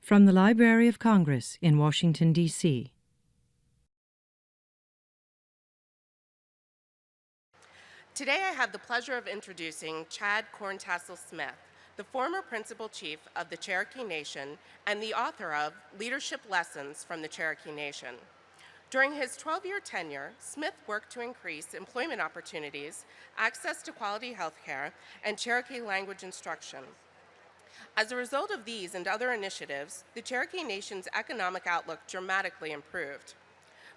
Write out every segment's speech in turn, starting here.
From the Library of Congress in Washington, D.C. Today I have the pleasure of introducing Chad Corntassel Smith, the former Principal Chief of the Cherokee Nation and the author of Leadership Lessons from the Cherokee Nation. During his 12-year tenure, Smith worked to increase employment opportunities, access to quality health care, and Cherokee language instruction. As a result of these and other initiatives, the Cherokee Nation's economic outlook dramatically improved.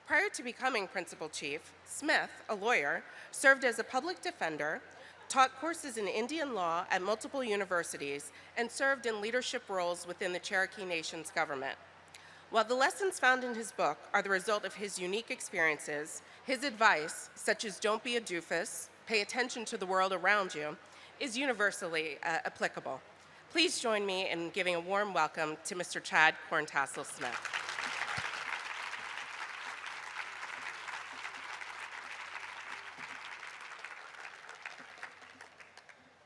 Prior to becoming Principal Chief, Smith, a lawyer, served as a public defender, taught courses in Indian law at multiple universities, and served in leadership roles within the Cherokee Nation's government. While the lessons found in his book are the result of his unique experiences, his advice, such as don't be a doofus, pay attention to the world around you, is universally applicable. Please join me in giving a warm welcome to Mr. Chad Corntassel Smith.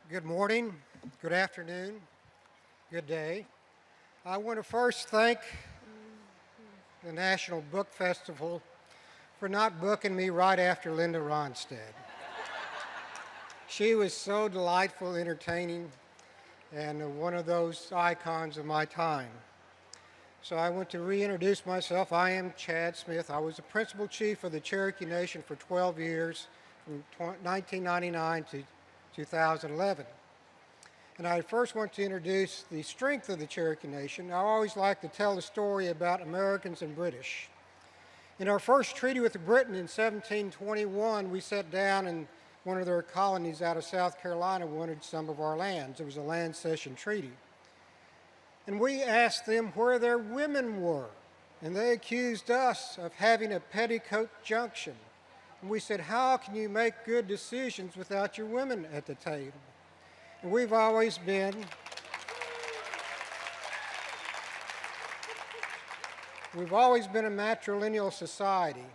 Good morning, good afternoon, good day. I want to first thank the National Book Festival for not booking me right after Linda Ronstadt. She was so delightful, entertaining, and one of those icons of my time. So I want to reintroduce myself. I am Chad Smith. I was the Principal Chief of the Cherokee Nation for 12 years, from 1999 to 2011. And I first want to introduce the strength of the Cherokee Nation. I always like to tell the story about Americans and British. In our first treaty with Britain in 1721, we sat down and one of their colonies out of South Carolina wanted some of our lands. It was a land cession treaty. And we asked them where their women were. And they accused us of having a petticoat junction. And we said, how can you make good decisions without your women at the table? And we've always been a matrilineal society.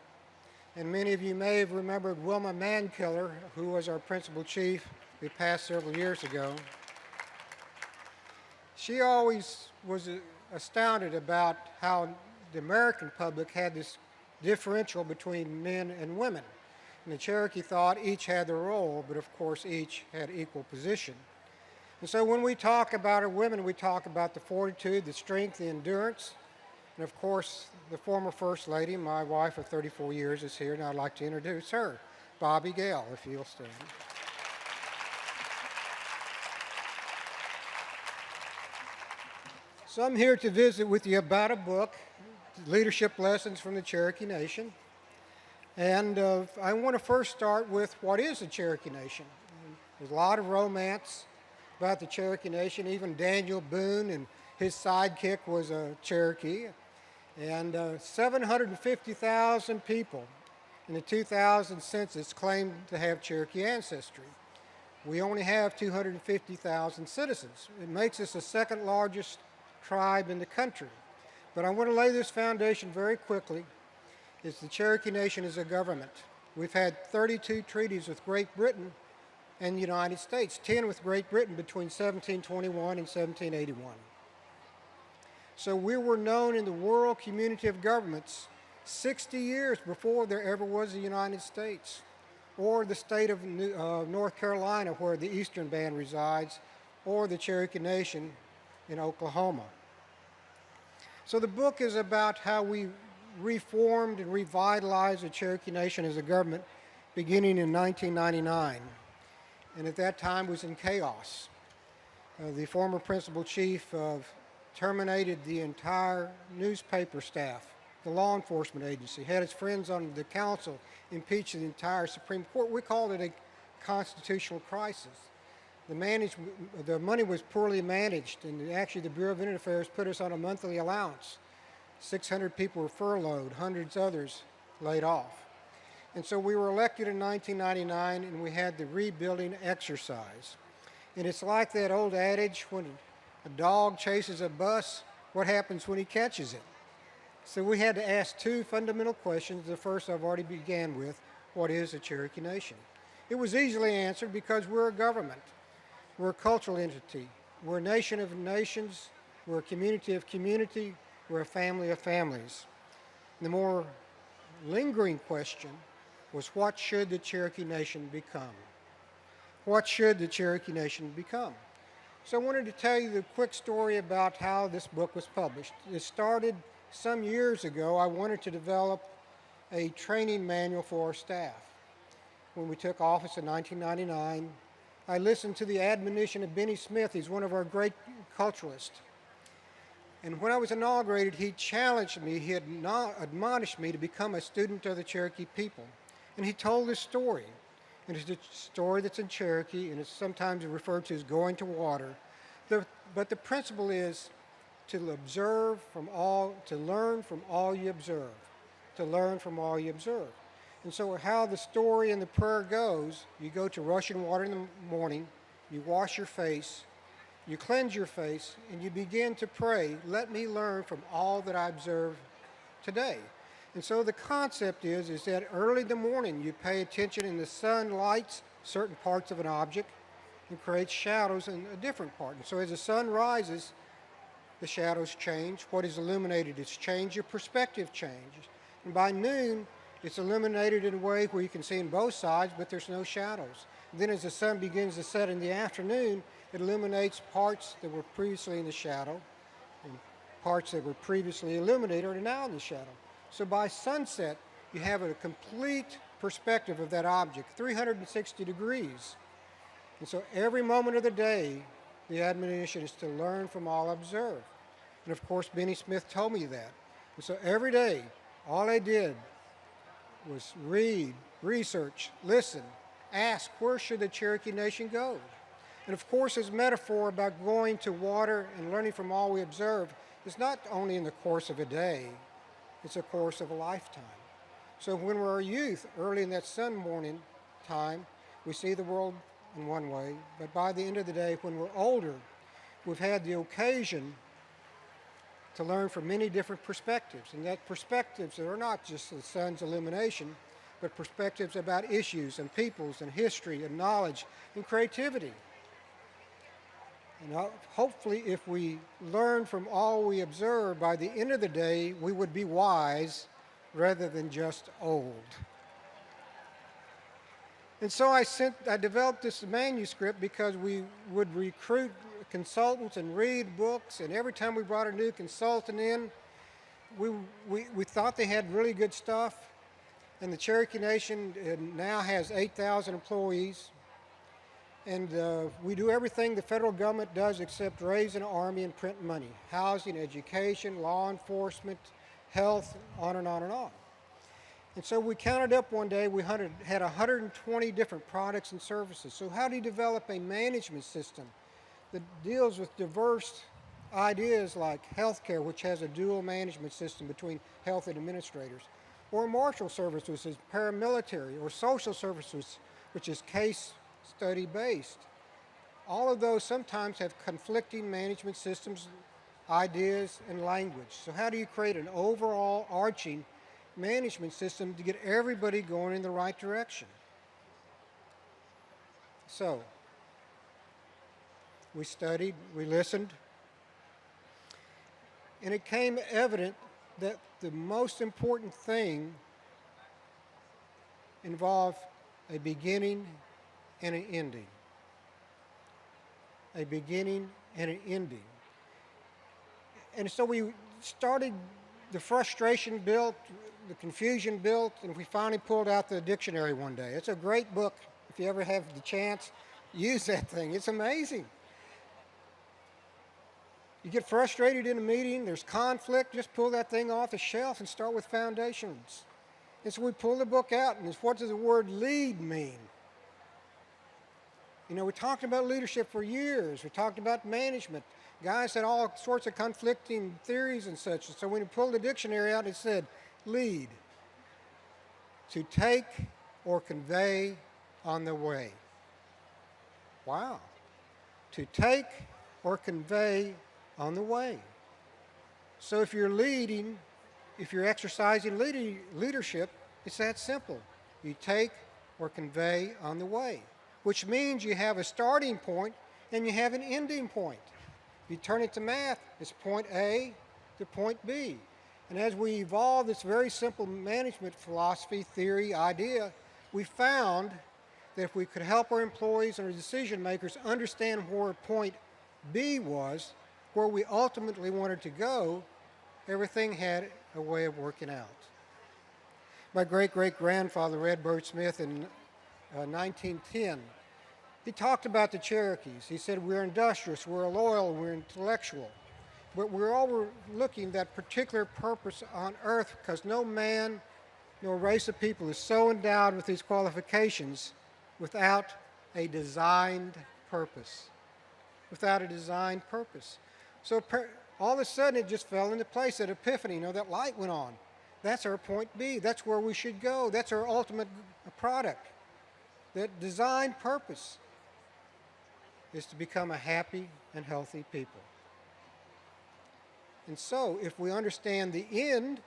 And many of you may have remembered Wilma Mankiller, who was our Principal Chief, who passed several years ago. She always was astounded about how the American public had this differential between men and women. And the Cherokee thought each had their role, but of course each had equal position. And so when we talk about our women, we talk about the fortitude, the strength, the endurance. And of course, the former First Lady, my wife of 34 years, is here, and I'd like to introduce her, Bobby Gale, if you'll stand. So I'm here to visit with you about a book, Leadership Lessons from the Cherokee Nation. And I want to first start with what is the Cherokee Nation. There's a lot of romance about the Cherokee Nation. Even Daniel Boone and his sidekick was a Cherokee. And 750,000 people in the 2000 census claimed to have Cherokee ancestry. We only have 250,000 citizens. It makes us the second largest tribe in the country. But I want to lay this foundation very quickly. Is the Cherokee Nation is a government. We've had 32 treaties with Great Britain and the United States, 10 with Great Britain between 1721 and 1781. So we were known in the world community of governments 60 years before there ever was a United States, or the state of North Carolina where the Eastern Band resides, or the Cherokee Nation in Oklahoma. So the book is about how we reformed and revitalized the Cherokee Nation as a government beginning in 1999. And at that time was in chaos. The former Principal Chief terminated the entire newspaper staff, the law enforcement agency, had his friends on the council impeach the entire Supreme Court. We called it a constitutional crisis. The money was poorly managed, and actually the Bureau of Indian Affairs put us on a monthly allowance. 600 people were furloughed, hundreds others laid off. And so we were elected in 1999, and we had the rebuilding exercise. And it's like that old adage, when a dog chases a bus, what happens when he catches it? So we had to ask two fundamental questions. The first I've already began with, what is a Cherokee Nation? It was easily answered because we're a government. We're a cultural entity. We're a nation of nations, We're a community of community. We're a family of families. The more lingering question was, what should the Cherokee Nation become? What should the Cherokee Nation become? So I wanted to tell you the quick story about how this book was published. It started some years ago. I wanted to develop a training manual for our staff. When we took office in 1999, I listened to the admonition of Benny Smith. He's one of our great culturalists. And when I was inaugurated, he challenged me, he had admonished me to become a student of the Cherokee people. And he told this story. And it's a story that's in Cherokee, and it's sometimes referred to as going to water. But the principle is to observe from all, to learn from all you observe. To learn from all you observe. And so how the story and the prayer goes, you go to rushing water in the morning, you wash your face, you cleanse your face, and you begin to pray, let me learn from all that I observe today. And so the concept is that early in the morning you pay attention and the sun lights certain parts of an object and creates shadows in a different part. And so as the sun rises, the shadows change. What is illuminated is changed, your perspective changes. And by noon, it's illuminated in a way where you can see in both sides, but there's no shadows. And then as the sun begins to set in the afternoon, it illuminates parts that were previously in the shadow, and parts that were previously illuminated are now in the shadow. So by sunset, you have a complete perspective of that object, 360 degrees. And so every moment of the day, the admonition is to learn from all observed. And of course, Benny Smith told me that. And so every day, all I did was read, research, listen, ask, where should the Cherokee Nation go? And of course, his metaphor about going to water and learning from all we observe is not only in the course of a day, it's a course of a lifetime. So when we're a youth, early in that sun morning time, we see the world in one way, but by the end of the day, when we're older, we've had the occasion to learn from many different perspectives, and that perspectives that are not just the sun's illumination, but perspectives about issues and peoples and history and knowledge and creativity. And hopefully if we learn from all we observe, by the end of the day, we would be wise rather than just old. And so I developed this manuscript because we would recruit consultants and read books, and every time we brought a new consultant in, we thought they had really good stuff. And the Cherokee Nation now has 8,000 employees. And we do everything the federal government does except raise an army and print money. Housing, education, law enforcement, health, on and on and on. And so we counted up one day, we had 120 different products and services. So how do you develop a management system that deals with diverse ideas like healthcare, which has a dual management system between health and administrators, or marshal service, which is paramilitary, or social services, which is case study based. All of those sometimes have conflicting management systems, ideas, and language. So how do you create an overall arching management system to get everybody going in the right direction? So we studied, we listened, and it became evident that the most important thing involved a beginning and an ending. A beginning and an ending. And so we started, the frustration built, the confusion built, and we finally pulled out the dictionary one day. It's a great book. If you ever have the chance, use that thing. It's amazing. You get frustrated in a meeting, there's conflict, just pull that thing off the shelf and start with foundations. And so we pull the book out, and it's, what does the word lead mean? You know, we talked about leadership for years. We talked about management. Guys had all sorts of conflicting theories and such. And so when we pulled the dictionary out, it said, lead, to take or convey on the way. Wow. To take or convey on the way. So if you're leading, if you're exercising leadership, it's that simple. You take or convey on the way, which means you have a starting point and you have an ending point. If you turn it to math, it's point A to point B. And as we evolved this very simple management philosophy, theory, idea, we found that if we could help our employees and our decision makers understand where point B was, where we ultimately wanted to go, everything had a way of working out. My great-great-grandfather, Redbird Smith, in 1910, he talked about the Cherokees. He said, we're industrious, we're loyal, we're intellectual, but we're overlooking that particular purpose on earth because no man, no race of people is so endowed with these qualifications without a designed purpose. Without a designed purpose. So all of a sudden it just fell into place, that epiphany, that light went on. That's our point B. That's where we should go. That's our ultimate product. That designed purpose is to become a happy and healthy people. And so if we understand the end,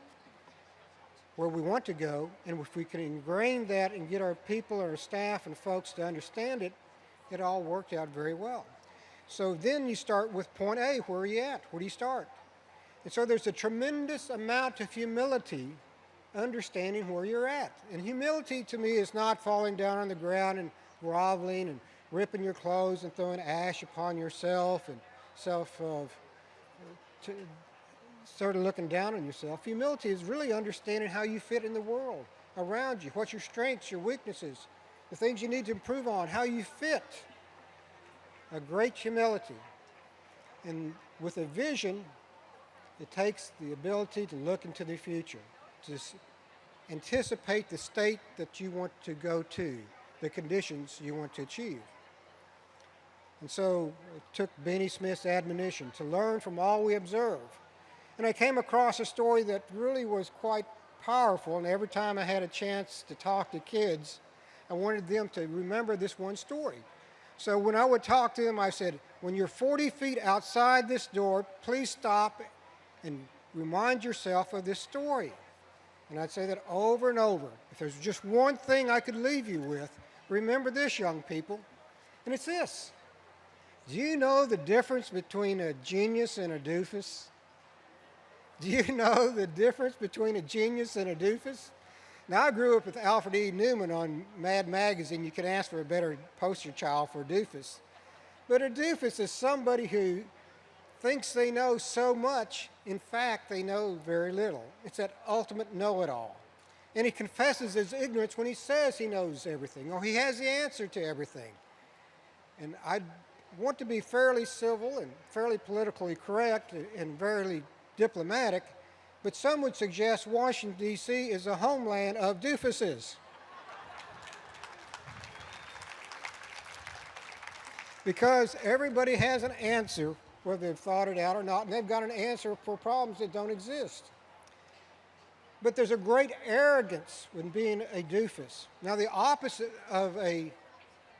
where we want to go, and if we can ingrain that and get our people, our staff and folks to understand it, it all worked out very well. So then you start with point A. Where are you at? Where do you start? And so there's a tremendous amount of humility understanding where you're at. And humility to me is not falling down on the ground and groveling and ripping your clothes and throwing ash upon yourself and sort of looking down on yourself. Humility is really understanding how you fit in the world around you, what's your strengths, your weaknesses, the things you need to improve on, how you fit. A great humility. And with a vision, it takes the ability to look into the future, to anticipate the state that you want to go to, the conditions you want to achieve. And so it took Benny Smith's admonition to learn from all we observe. And I came across a story that really was quite powerful, and every time I had a chance to talk to kids, I wanted them to remember this one story. So when I would talk to them, I said, when you're 40 feet outside this door, please stop and remind yourself of this story. And I'd say that over and over. If there's just one thing I could leave you with, remember this, young people, and it's this. Do you know the difference between a genius and a doofus? Do you know the difference between a genius and a doofus? Now, I grew up with Alfred E. Newman on Mad Magazine. You can ask for a better poster child for a doofus. But a doofus is somebody who thinks they know so much, in fact, they know very little. It's that ultimate know-it-all. And he confesses his ignorance when he says he knows everything, or he has the answer to everything. And I want to be fairly civil and fairly politically correct and fairly diplomatic, but some would suggest Washington, D.C. is a homeland of doofuses. Because everybody has an answer, whether they've thought it out or not, and they've got an answer for problems that don't exist. But there's a great arrogance when being a doofus. Now, the opposite of a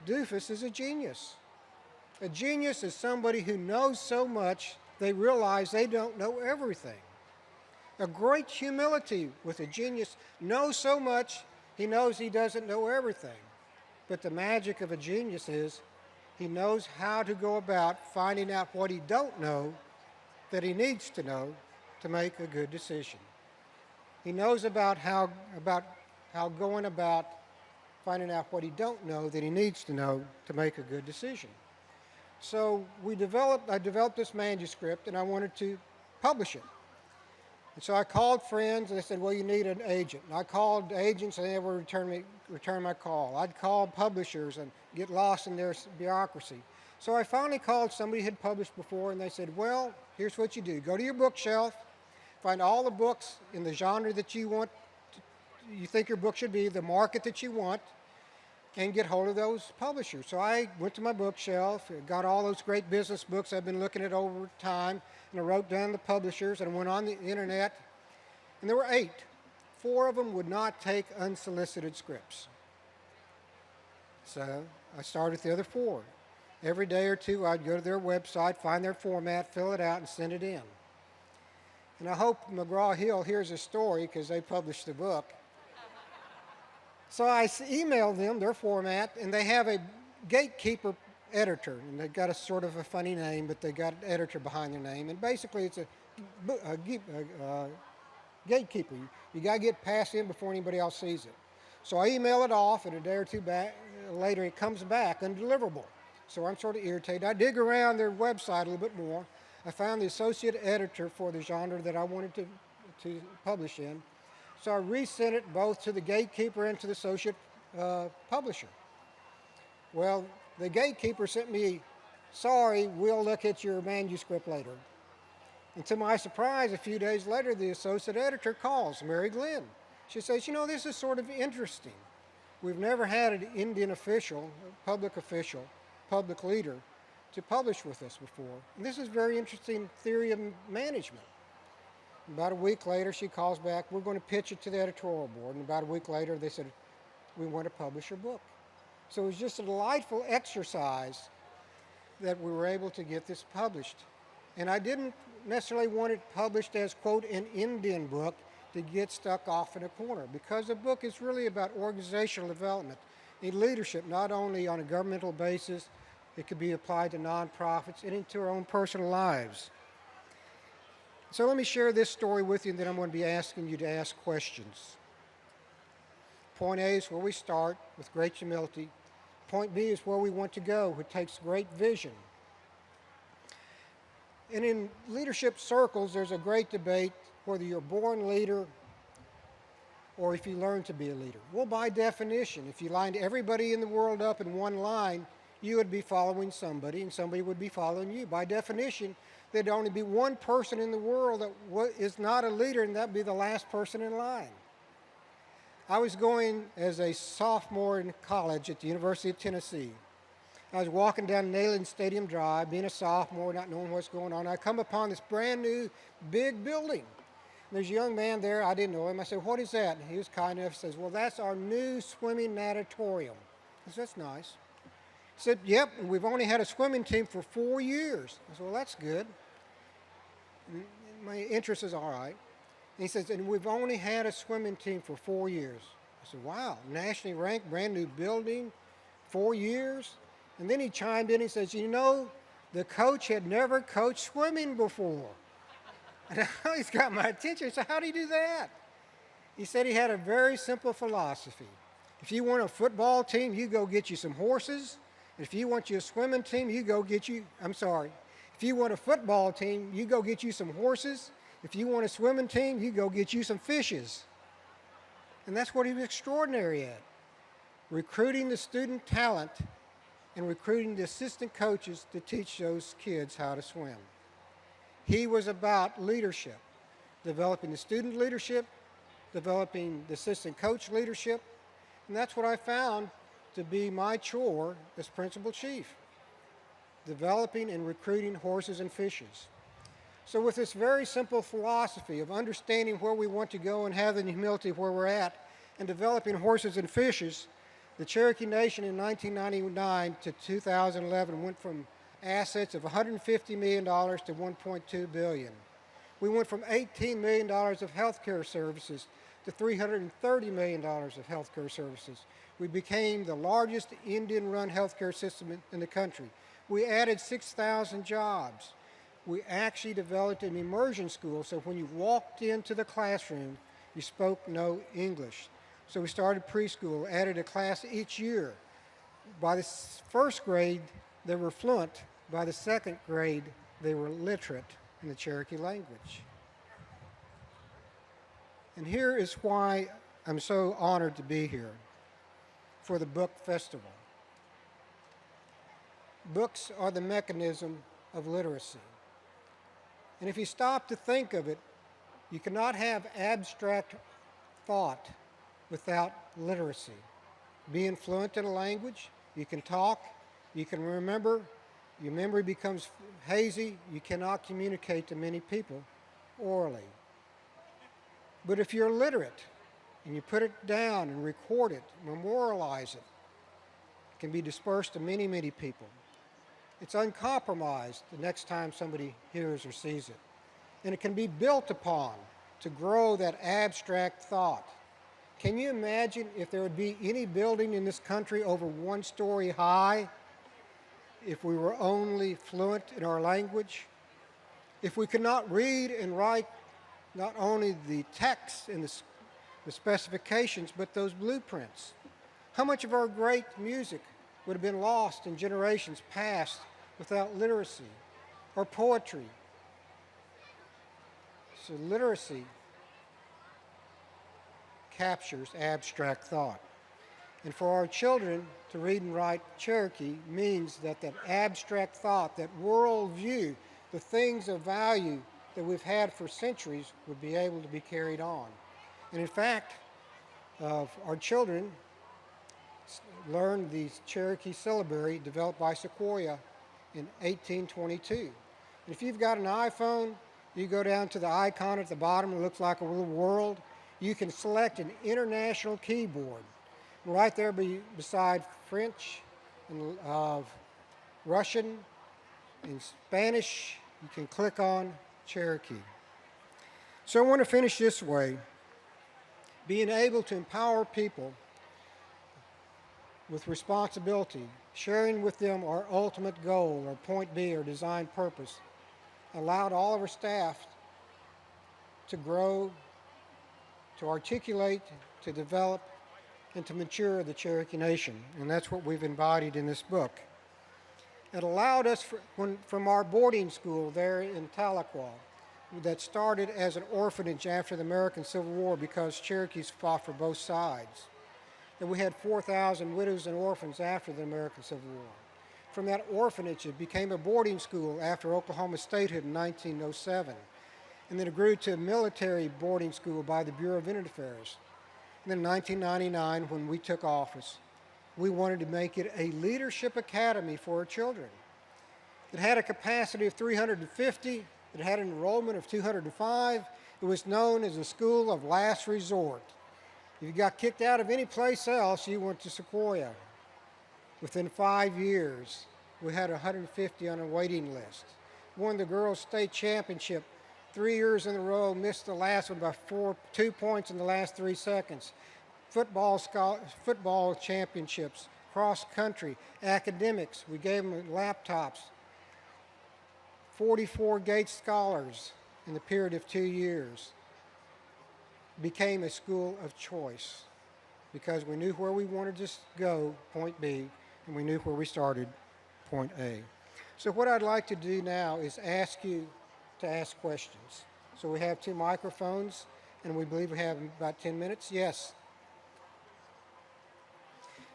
doofus is a genius. A genius is somebody who knows so much they realize they don't know everything. A great humility with a genius knows so much he knows he doesn't know everything. But the magic of a genius is he knows how to go about finding out what he don't know that he needs to know to make a good decision. He knows about how going about finding out what he don't know that he needs to know to make a good decision. So I developed this manuscript, and I wanted to publish it. And so I called friends, and they said, well, you need an agent. And I called agents, and they never returned my call. I'd call publishers and get lost in their bureaucracy. So I finally called somebody who had published before, and they said, well, here's what you do. Go to your bookshelf, find all the books in the genre that you think your book should be, the market that you want, and get hold of those publishers. So I went to my bookshelf, got all those great business books I've been looking at over time, and I wrote down the publishers, and I went on the internet, and there were 8. 4 of them would not take unsolicited scripts. So I started with the other 4. Every day or two, I'd go to their website, find their format, fill it out, and send it in. And I hope McGraw-Hill hears this story because they published the book. So I emailed them their format, and they have a gatekeeper editor, and they've got a sort of a funny name, but they got an editor behind their name, and basically it's a gatekeeper. You got to get past him before anybody else sees it. So I email it off, and a day or two later it comes back undeliverable. So I'm sort of irritated. I dig around their website a little bit more. I found the associate editor for the genre that I wanted to publish in. So I resent it both to the gatekeeper and to the associate publisher. Well, the gatekeeper sent me, sorry, we'll look at your manuscript later. And to my surprise, a few days later, the associate editor calls, Mary Glenn. She says, you know, this is sort of interesting. We've never had an Indian official, public leader, to publish with us before. And this is very interesting theory of management. About a week later, she calls back, we're going to pitch it to the editorial board. And about a week later, they said, we want to publish your book. So it was just a delightful exercise that we were able to get this published. And I didn't necessarily want it published as, quote, an Indian book to get stuck off in a corner, because the book is really about organizational development and leadership, not only on a governmental basis, it could be applied to nonprofits and into our own personal lives. So let me share this story with you, and then I'm going to be asking you to ask questions. Point A is where we start with great humility. Point B is where we want to go. It takes great vision. And in leadership circles, there's a great debate whether you're a born leader or if you learn to be a leader. Well, by definition, if you lined everybody in the world up in one line, you would be following somebody and somebody would be following you. By definition, there'd only be one person in the world that is not a leader, and that'd be the last person in line. I was going as a sophomore in college at the University of Tennessee. I was walking down Neyland Stadium Drive, being a sophomore, not knowing what's going on. I come upon this brand new big building. And there's a young man there, I didn't know him. I said, what is that? And he was kind enough, says, well, that's our new swimming natatorium. I said, that's nice. He said, yep, and we've only had a swimming team for 4 years. I said, well, that's good. And my interest is all right. And he says, and we've only had a swimming team for 4 years. I said, wow, nationally ranked, brand new building, 4 years? And then he chimed in, he says, you know, the coach had never coached swimming before. And now he's got my attention. So how do you do that? He said he had a very simple philosophy. If you want a football team, you go get you some horses. And if you want you a swimming team, you go get you, if you want a football team, you go get you some horses. If you want a swimming team, you go get you some fishes. And that's what he was extraordinary at. Recruiting the student talent and recruiting the assistant coaches to teach those kids how to swim. He was about leadership, developing the student leadership, developing the assistant coach leadership, and that's what I found to be my chore as principal chief, developing and recruiting horses and fishes. So with this very simple philosophy of understanding where we want to go and having humility where we're at and developing horses and fishes, the Cherokee Nation in 1999 to 2011 went from assets of $150 million to $1.2 billion. We went from $18 million of healthcare services to $330 million of healthcare services. We became the largest Indian-run healthcare system in the country. We added 6,000 jobs. We actually developed an immersion school, so when you walked into the classroom, you spoke no English. So we started preschool, added a class each year. By the first grade, they were fluent. By the second grade, they were literate in the Cherokee language. And here is why I'm so honored to be here for the book festival. Books are the mechanism of literacy. And if you stop to think of it, you cannot have abstract thought without literacy. Being fluent in a language, you can talk, you can remember, your memory becomes hazy, you cannot communicate to many people orally. But if you're literate and you put it down and record it, memorialize it, it can be dispersed to many, many people. It's uncompromised the next time somebody hears or sees it. And it can be built upon to grow that abstract thought. Can you imagine if there would be any building in this country over 1 story high? if we were only fluent in our language, if we could not read and write not only the text and the specifications, but those blueprints? How much of our great music would have been lost in generations past without literacy or poetry? So literacy captures abstract thought. And for our children to read and write Cherokee means that that abstract thought, that worldview, the things of value that we've had for centuries would be able to be carried on. And in fact, our children learned the Cherokee syllabary developed by Sequoyah in 1822. And if you've got an iPhone, you go down to the icon at the bottom, it looks like a little world. You can select an international keyboard. And right there beside French and Russian and Spanish, you can click on Cherokee. So I want to finish this way. Being able to empower people with responsibility, sharing with them our ultimate goal or point B or design purpose, allowed all of our staff to grow, to articulate, to develop, and to mature the Cherokee Nation. And that's what we've embodied in this book. It allowed us, from our boarding school there in Tahlequah, that started as an orphanage after the American Civil War because Cherokees fought for both sides. And we had 4,000 widows and orphans after the American Civil War. From that orphanage, it became a boarding school after Oklahoma statehood in 1907. And then it grew to a military boarding school by the Bureau of Indian Affairs. And then in 1999, when we took office, we wanted to make it a leadership academy for our children. It had a capacity of 350. It had an enrollment of 205. It was known as a school of last resort. If you got kicked out of any place else, you went to Sequoyah. Within 5 years, we had 150 on a waiting list. Won the girls' state championship 3 years in a row, missed the last one by 2 points in the last 3 seconds. Football championships, cross country, academics. We gave them laptops. 44 Gates Scholars in the period of 2 years. Became a school of choice because we knew where we wanted to go, point B, and we knew where we started, point A. So what I'd like to do now is ask you to ask questions. So we have 2 microphones, and we believe we have about 10 minutes. Yes? Can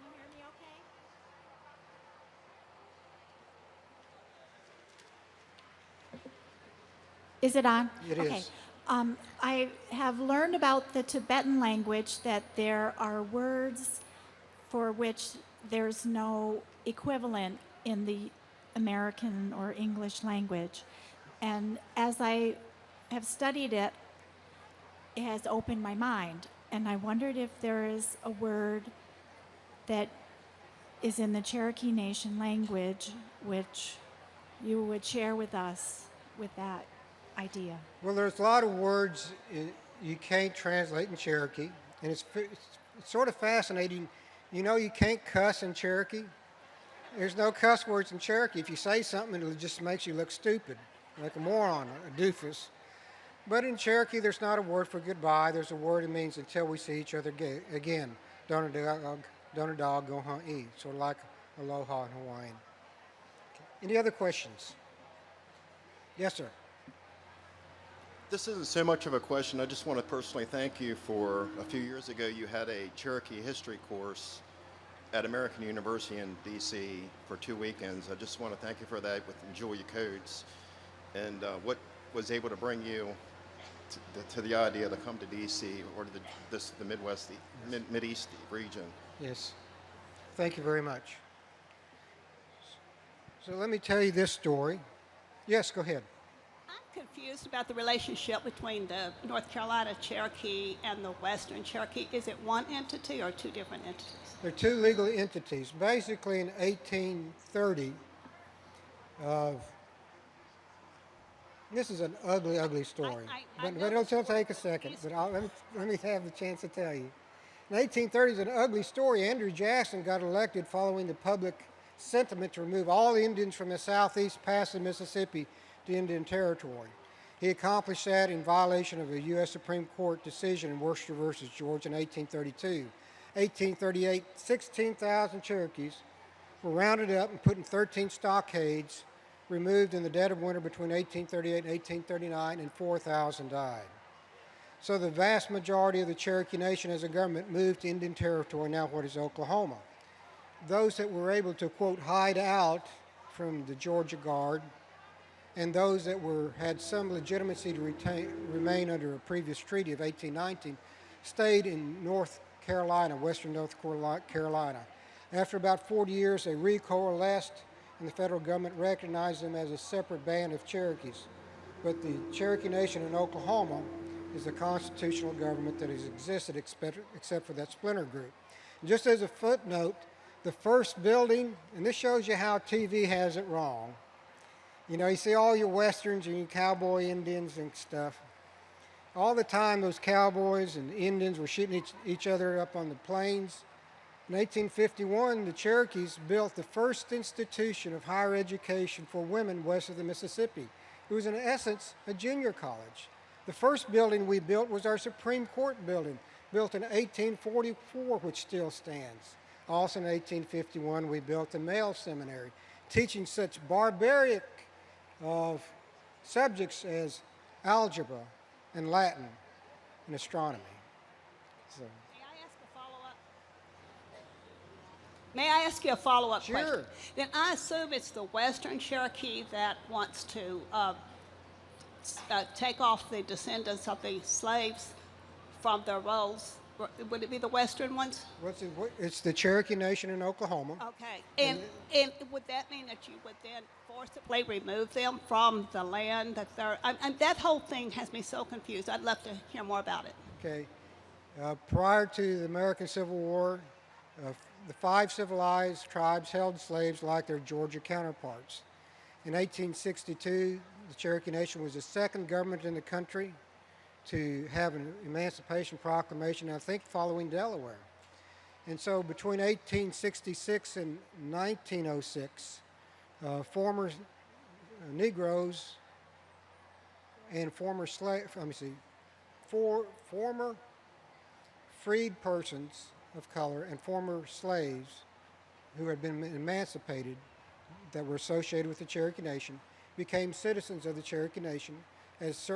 you hear me okay? Is it on? It okay. is. I have learned about the Tibetan language that there are words for which there's no equivalent in the American or English language. And as I have studied it, it has opened my mind. And I wondered if there is a word that is in the Cherokee Nation language which you would share with us with that idea. Well, there's a lot of words you can't translate in Cherokee, and it's sort of fascinating. You know you can't cuss in Cherokee? There's no cuss words in Cherokee. If you say something, it just makes you look stupid, like a moron, a doofus. But in Cherokee, there's not a word for goodbye. There's a word that means until we see each other again. Don't a dog go hunt eat, sort of like aloha in Hawaiian. Any other questions? Yes, sir. This isn't so much of a question. I just want to personally thank you for a few years ago you had a Cherokee history course at American University in D.C. for 2 weekends. I just want to thank you for that with Julia Coates and what was able to bring you to the idea to come to D.C. or to the Midwest, the Mideast region. Yes. Thank you very much. So let me tell you this story. Yes, go ahead. I'm confused about the relationship between the North Carolina Cherokee and the Western Cherokee. Is it one entity or 2 different entities? They're 2 legal entities. Basically, in 1830, this is an ugly, ugly story. But it'll take a second. But let me have the chance to tell you. In 1830, it's an ugly story. Andrew Jackson got elected following the public sentiment to remove all the Indians from the southeast past the Mississippi to Indian Territory. He accomplished that in violation of a U.S. Supreme Court decision in Worcester versus Georgia in 1832. 1838, 16,000 Cherokees were rounded up and put in 13 stockades, removed in the dead of winter between 1838 and 1839, and 4,000 died. So the vast majority of the Cherokee Nation as a government moved to Indian Territory, now what is Oklahoma. Those that were able to, quote, hide out from the Georgia Guard, and those that had some legitimacy to remain under a previous treaty of 1819, stayed in North Carolina, western North Carolina. After about 40 years, they recoalesced, and the federal government recognized them as a separate band of Cherokees. But the Cherokee Nation in Oklahoma is the constitutional government that has existed except for that splinter group. And just as a footnote, the first building, and this shows you how TV has it wrong. You know, you see all your westerns and your cowboy Indians and stuff. All the time those cowboys and Indians were shooting each other up on the plains. In 1851, the Cherokees built the first institution of higher education for women west of the Mississippi. It was in essence a junior college. The first building we built was our Supreme Court building, built in 1844, which still stands. Also in 1851, we built the male seminary, teaching such barbaric subjects as algebra and Latin and astronomy. So. May I ask you a follow-up Sure. question? Then I assume it's the Western Cherokee that wants to take off the descendants of the slaves from their roles. Would it be the Western ones? It's the Cherokee Nation in Oklahoma. Okay. And would that mean that you would then forcibly remove them from the land that they're... And that whole thing has me so confused. I'd love to hear more about it. Okay. Prior to the American Civil War, the 5 civilized tribes held slaves like their Georgia counterparts. In 1862, the Cherokee Nation was the second government in the country to have an Emancipation Proclamation, I think following Delaware. And so between 1866 and 1906, former Negroes and former freed persons of color and former slaves who had been emancipated that were associated with the Cherokee Nation became citizens of the Cherokee Nation, as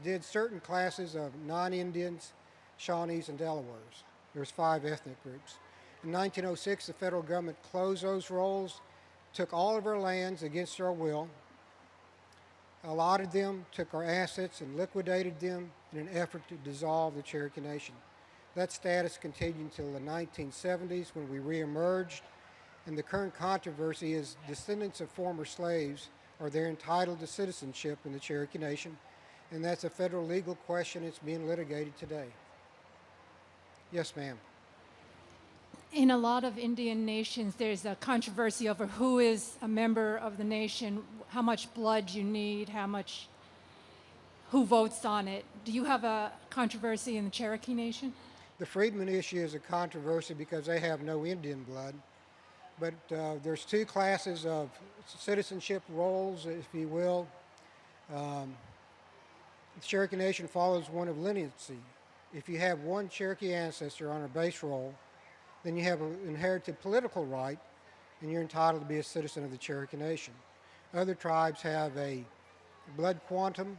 did certain classes of non-Indians, Shawnees, and Delawares. There's 5 ethnic groups. In 1906, the federal government closed those rolls, took all of our lands against our will, allotted them, took our assets, and liquidated them in an effort to dissolve the Cherokee Nation. That status continued until the 1970s when we reemerged, and the current controversy is descendants of former slaves, are they entitled to citizenship in the Cherokee Nation? And that's a federal legal question. It's being litigated today. Yes, ma'am. In a lot of Indian nations, there's a controversy over who is a member of the nation, how much blood you need, who votes on it. Do you have a controversy in the Cherokee Nation? The freedmen issue is a controversy because they have no Indian blood. But there's 2 classes of citizenship roles, if you will. The Cherokee Nation follows one of leniency. If you have one Cherokee ancestor on a base roll, then you have an inherited political right, and you're entitled to be a citizen of the Cherokee Nation. Other tribes have a blood quantum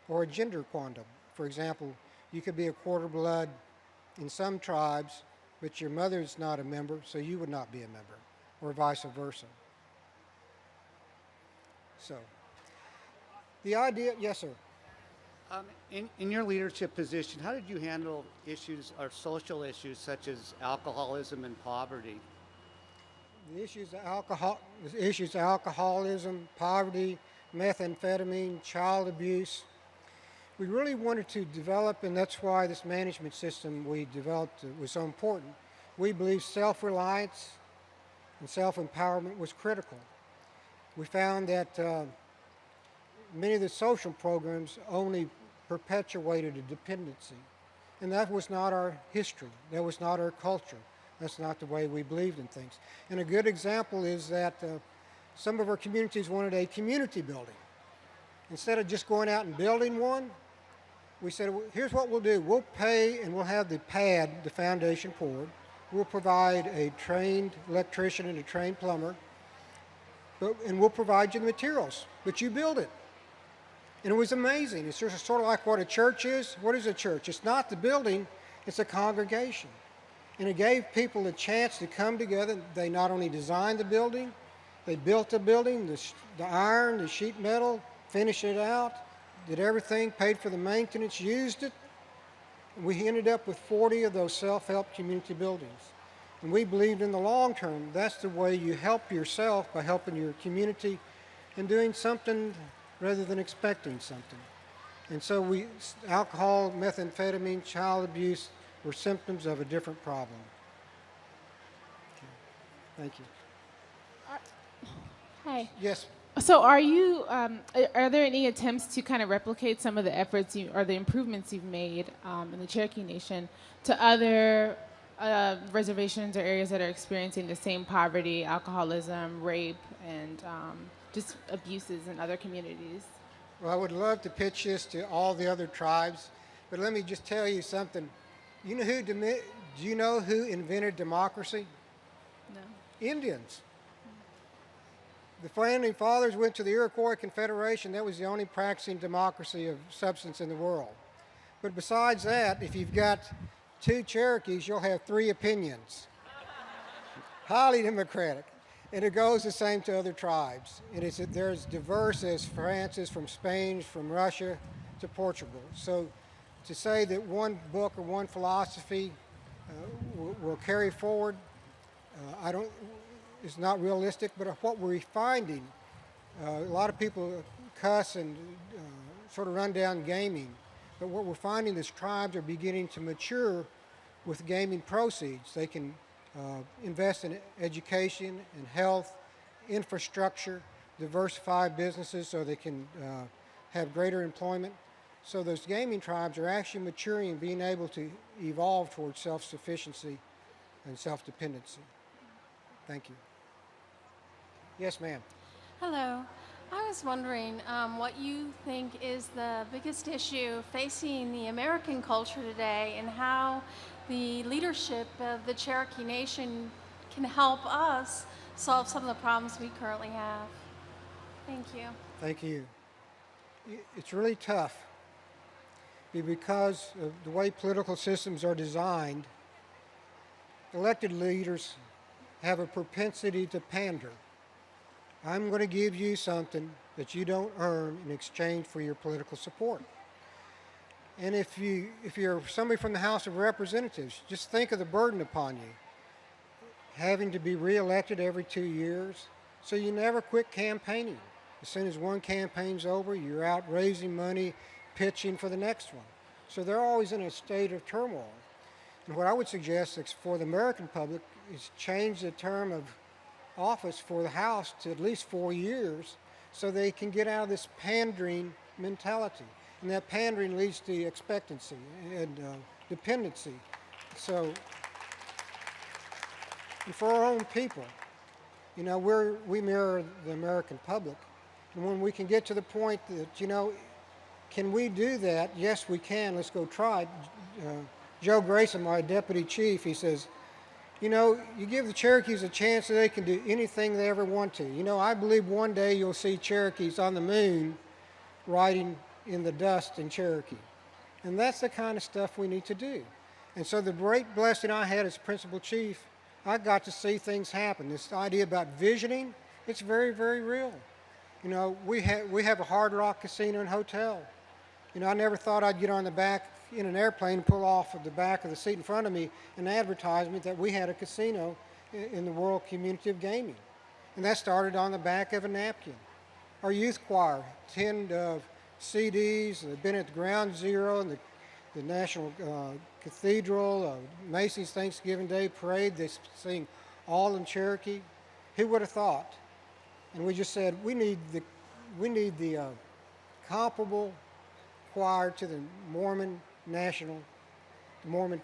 or a gender quantum. For example, you could be a quarter blood in some tribes, but your mother's not a member, so you would not be a member, or vice versa. So, the idea, yes, sir. In your leadership position, how did you handle issues or social issues such as alcoholism and poverty? The issues of alcoholism, poverty, methamphetamine, child abuse. We really wanted to develop, and that's why this management system we developed was so important. We believe self-reliance and self-empowerment was critical. We found that many of the social programs only perpetuated a dependency, and that was not our history. That was not our culture. That's not the way we believed in things. And a good example is that some of our communities wanted a community building. Instead of just going out and building one, we said, well, here's what we'll do. We'll pay and we'll have the pad, the foundation poured. We'll provide a trained electrician and a trained plumber, and we'll provide you the materials, but you build it. And it was amazing. It's just sort of like what a church is. What is a church? It's not the building, it's a congregation. And it gave people a chance to come together. They not only designed the building, they built the building, the iron, the sheet metal, finished it out, did everything, paid for the maintenance, used it. And we ended up with 40 of those self-help community buildings. And we believed in the long term, that's the way you help yourself, by helping your community and doing something rather than expecting something. And so alcohol, methamphetamine, child abuse were symptoms of a different problem. Okay. Thank you. Hi. Yes. So are there any attempts to kind of replicate some of the efforts or the improvements you've made in the Cherokee Nation to other reservations or areas that are experiencing the same poverty, alcoholism, rape, and just abuses in other communities? Well, I would love to pitch this to all the other tribes, but let me just tell you something. Do you know who invented democracy? No. Indians. The founding fathers went to the Iroquois Confederation. That was the only practicing democracy of substance in the world. But besides that, if you've got 2 Cherokees, you'll have 3 opinions. Highly democratic. And it goes the same to other tribes. They're as diverse as France is, from Spain, from Russia to Portugal. So to say that one book or one philosophy will carry forward, it's not realistic. But what we're finding, a lot of people cuss and sort of run down gaming. But what we're finding is tribes are beginning to mature with gaming proceeds. They can invest in education and health, infrastructure, diversify businesses so they can have greater employment. So those gaming tribes are actually maturing and being able to evolve towards self-sufficiency and self-dependency. Thank you. Yes, ma'am. Hello. I was wondering what you think is the biggest issue facing the American culture today, and how the leadership of the Cherokee Nation can help us solve some of the problems we currently have. Thank you. Thank you. It's really tough because of the way political systems are designed. Elected leaders have a propensity to pander. I'm going to give you something that you don't earn in exchange for your political support. And if you're somebody from the House of Representatives, just think of the burden upon you, having to be reelected every 2 years, so you never quit campaigning. As soon as one campaign's over, you're out raising money, pitching for the next one. So they're always in a state of turmoil. And what I would suggest is for the American public is change the term of office for the House to at least 4 years so they can get out of this pandering mentality. And that pandering leads to expectancy and dependency. So, and for our own people, we mirror the American public. And when we can get to the point that, can we do that? Yes, we can. Let's go try it. Joe Grayson, my deputy chief, he says, you give the Cherokees a chance that they can do anything they ever want to. I believe one day you'll see Cherokees on the moon riding in the dust in Cherokee. And that's the kind of stuff we need to do. And so the great blessing I had as principal chief, I got to see things happen. This idea about visioning, it's very, very real. We have a Hard Rock casino and hotel. I never thought I'd get on the back in an airplane and pull off of the back of the seat in front of me an advertisement that we had a casino in the world community of gaming. And that started on the back of a napkin. Our youth choir, 10 CDs, they've been at the Ground Zero and the National Cathedral, Macy's Thanksgiving Day Parade. They sing all in Cherokee. Who would have thought? And we just said, we need the comparable choir to the Mormon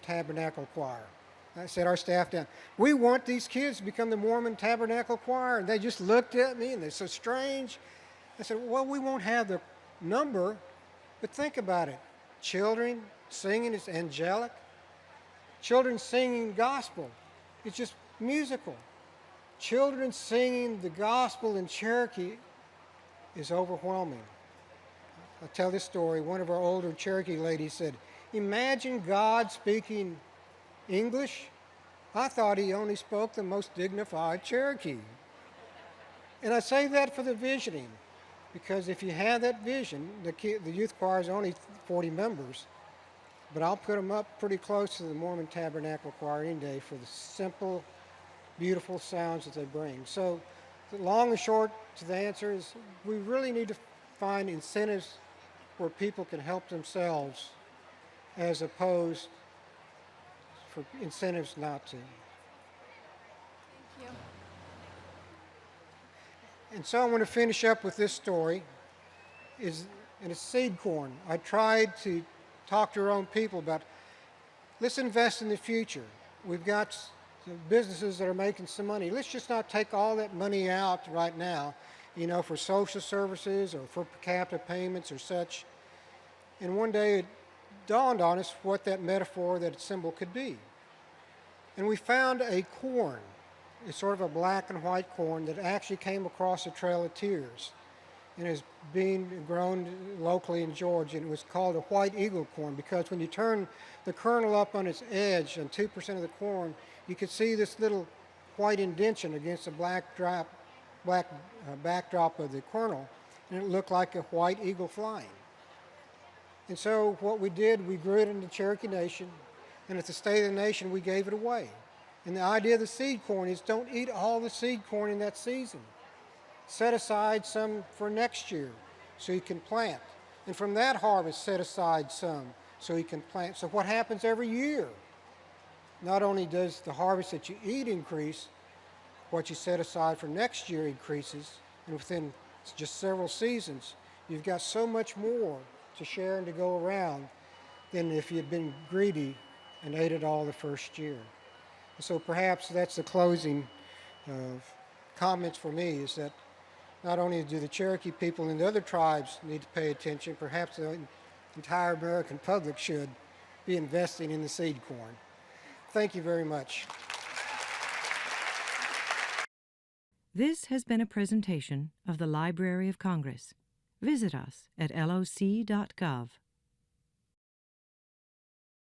Tabernacle Choir. I set our staff down. We want these kids to become the Mormon Tabernacle Choir. And they just looked at me and they're so strange. I said, well, we won't have the number, but think about it. Children singing is angelic. Children singing gospel, it's just musical. Children singing the gospel in Cherokee is overwhelming. I'll tell this story. One of our older Cherokee ladies said, imagine God speaking English. I thought he only spoke the most dignified Cherokee. And I say that for the visioning, because if you have that vision, the youth choir is only 40 members, but I'll put them up pretty close to the Mormon Tabernacle Choir any day for the simple, beautiful sounds that they bring. So the long and short to the answer is we really need to find incentives where people can help themselves as opposed for incentives not to. Thank you. And so I want to finish up with this story, and it's seed corn. I tried to talk to our own people about, let's invest in the future. We've got some businesses that are making some money. Let's just not take all that money out right now, for social services or for per capita payments or such. And one day it dawned on us what that metaphor, that symbol could be. And we found a corn. It's sort of a black and white corn that actually came across the Trail of Tears and is being grown locally in Georgia. And it was called a white eagle corn because when you turn the kernel up on its edge on 2% of the corn, you could see this little white indentation against the black backdrop of the kernel, and it looked like a white eagle flying. And so what we did, we grew it in the Cherokee Nation, and at the State of the Nation, we gave it away. And the idea of the seed corn is don't eat all the seed corn in that season. Set aside some for next year so you can plant. And from that harvest, set aside some so you can plant. So what happens every year? Not only does the harvest that you eat increase, what you set aside for next year increases, and within just several seasons, you've got so much more to share and to go around than if you'd been greedy and ate it all the first year. And so perhaps that's the closing comments for me, is that not only do the Cherokee people and the other tribes need to pay attention, perhaps the entire American public should be investing in the seed corn. Thank you very much. This has been a presentation of the Library of Congress. Visit us at loc.gov.